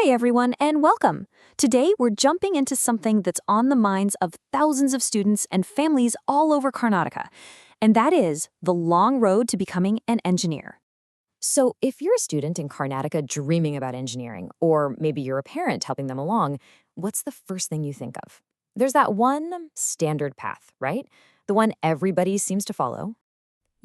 Hey everyone, and welcome! Today we're jumping into something that's on the minds of thousands of students and families all over Karnataka, and that is the long road to becoming an engineer. So, if you're a student in Karnataka dreaming about engineering, or maybe you're a parent helping them along, what's the first thing you think of? There's that one standard path, right? The one everybody seems to follow.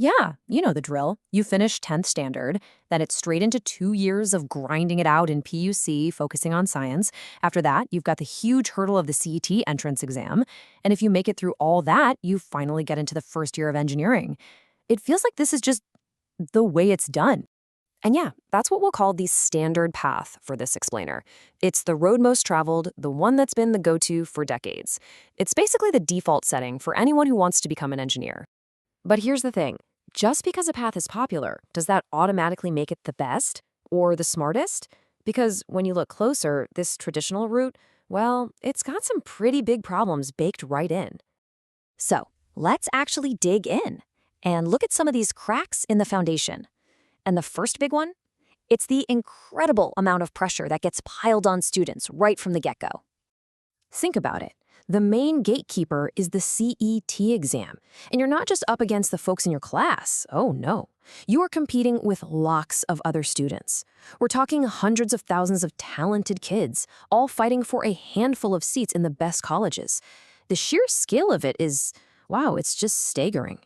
Yeah, you know the drill. You finish 10th standard, then it's straight into 2 years of grinding it out in PUC, focusing on science. After that, you've got the huge hurdle of the CET entrance exam, and if you make it through all that, you finally get into the first year of engineering. It feels like this is just the way it's done. And yeah, that's what we'll call the standard path for this explainer. It's the road most traveled, the one that's been the go-to for decades. It's basically the default setting for anyone who wants to become an engineer. But here's the thing. Just because a path is popular, does that automatically make it the best or the smartest? Because when you look closer, this traditional route, well, it's got some pretty big problems baked right in. So, let's actually dig in and look at some of these cracks in the foundation. And the first big one? It's the incredible amount of pressure that gets piled on students right from the get-go. Think about it. The main gatekeeper is the CET exam. And you're not just up against the folks in your class. Oh, no. You are competing with lots of other students. We're talking hundreds of thousands of talented kids, all fighting for a handful of seats in the best colleges. The sheer scale of it is, wow, it's just staggering.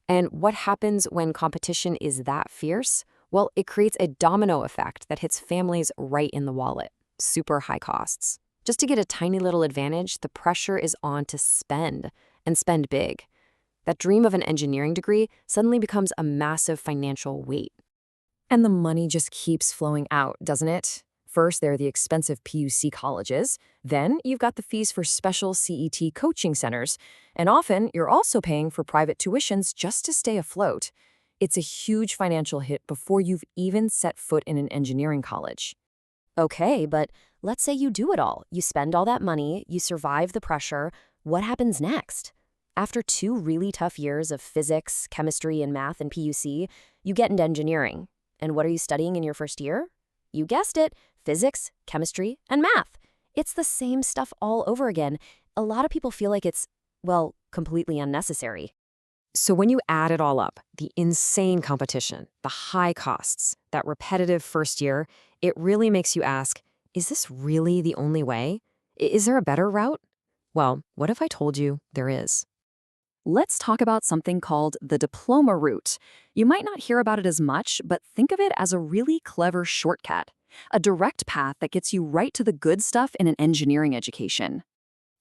And what happens when competition is that fierce? Well, it creates a domino effect that hits families right in the wallet. Super high costs. Just to get a tiny little advantage, the pressure is on to spend, and spend big. That dream of an engineering degree suddenly becomes a massive financial weight. And the money just keeps flowing out, doesn't it? First, there are the expensive PUC colleges. Then, you've got the fees for special CET coaching centers. And often, you're also paying for private tuitions just to stay afloat. It's a huge financial hit before you've even set foot in an engineering college. Okay, but let's say you do it all. You spend all that money, you survive the pressure. What happens next? After 2 really tough years of physics, chemistry, and math in PUC, you get into engineering. And what are you studying in your first year? You guessed it, physics, chemistry, and math. It's the same stuff all over again. A lot of people feel like it's, well, completely unnecessary. So when you add it all up, the insane competition, the high costs, that repetitive first year, it really makes you ask, is this really the only way? Is there a better route? Well, what if I told you there is? Let's talk about something called the diploma route. You might not hear about it as much, but think of it as a really clever shortcut, a direct path that gets you right to the good stuff in an engineering education.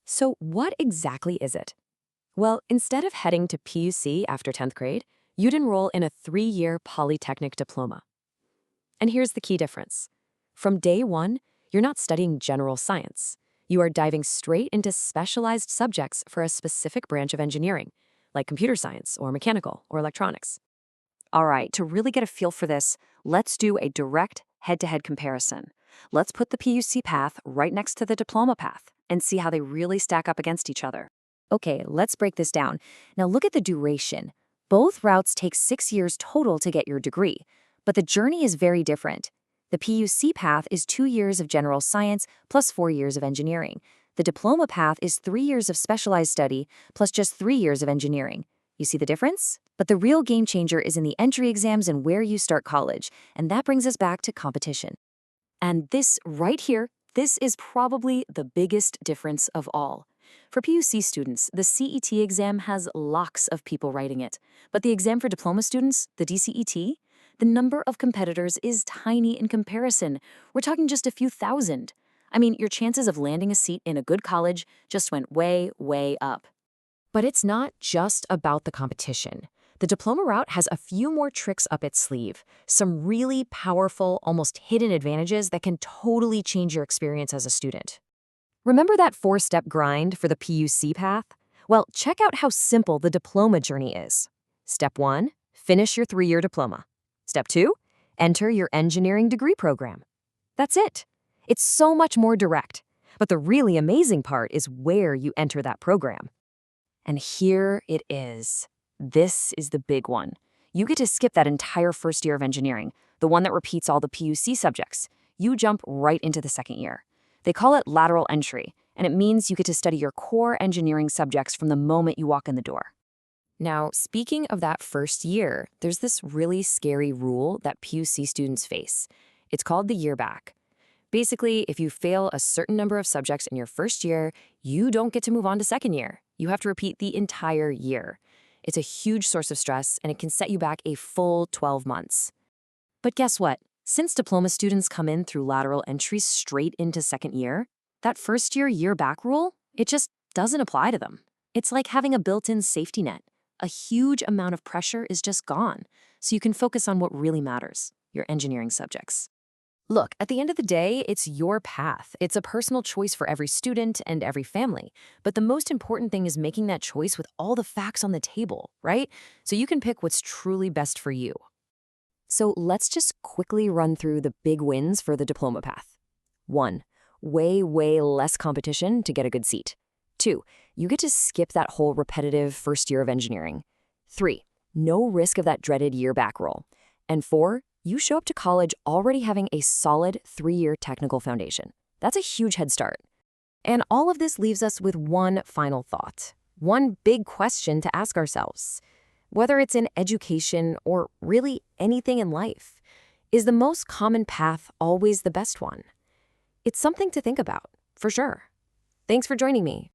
So what exactly is it? Well, instead of heading to PUC after 10th grade, you'd enroll in a 3-year Polytechnic Diploma. And here's the key difference. From day one, you're not studying general science. You are diving straight into specialized subjects for a specific branch of engineering, like computer science or mechanical or electronics. All right, to really get a feel for this, let's do a direct head-to-head comparison. Let's put the PUC path right next to the diploma path and see how they really stack up against each other. Okay, let's break this down. Now look at the duration. Both routes take 6 years total to get your degree, but the journey is very different. The PUC path is 2 years of general science plus 4 years of engineering. The diploma path is 3 years of specialized study plus just 3 years of engineering. You see the difference? But the real game changer is in the entry exams and where you start college, and that brings us back to competition. And this right here, this is probably the biggest difference of all. For PUC students, the CET exam has lots of people writing it. But the exam for diploma students, the DCET, the number of competitors is tiny in comparison. We're talking just a few thousand. I mean, your chances of landing a seat in a good college just went way, way up. But it's not just about the competition. The diploma route has a few more tricks up its sleeve, some really powerful, almost hidden advantages that can totally change your experience as a student. Remember that 4-step grind for the PUC path? Well, check out how simple the diploma journey is. Step 1, finish your 3-year diploma. Step 2, enter your engineering degree program. That's it. It's so much more direct. But the really amazing part is where you enter that program. And here it is. This is the big one. You get to skip that entire first year of engineering, the one that repeats all the PUC subjects. you jump right into the second year. They call it lateral entry, and it means you get to study your core engineering subjects from the moment you walk in the door. Now, speaking of that first year, there's this really scary rule that PUC students face. It's called the year back. Basically, if you fail a certain number of subjects in your first year, you don't get to move on to second year. You have to repeat the entire year. It's a huge source of stress, and it can set you back a full 12 months. But guess what? Since diploma students come in through lateral entry straight into second year, that first year back rule, it just doesn't apply to them. It's like having a built-in safety net. A huge amount of pressure is just gone, so you can focus on what really matters, your engineering subjects. Look, at the end of the day, it's your path. It's a personal choice for every student and every family. But the most important thing is making that choice with all the facts on the table, right? So you can pick what's truly best for you. So let's just quickly run through the big wins for the diploma path. 1. Way less competition to get a good seat. 2. You get to skip that whole repetitive first year of engineering. 3. No risk of that dreaded year back roll. And 4. You show up to college already having a solid 3-year technical foundation. That's a huge head start. And all of this leaves us with one final thought. One big question to ask ourselves. Whether it's in education or really anything in life, is the most common path always the best one? It's something to think about, for sure. Thanks for joining me.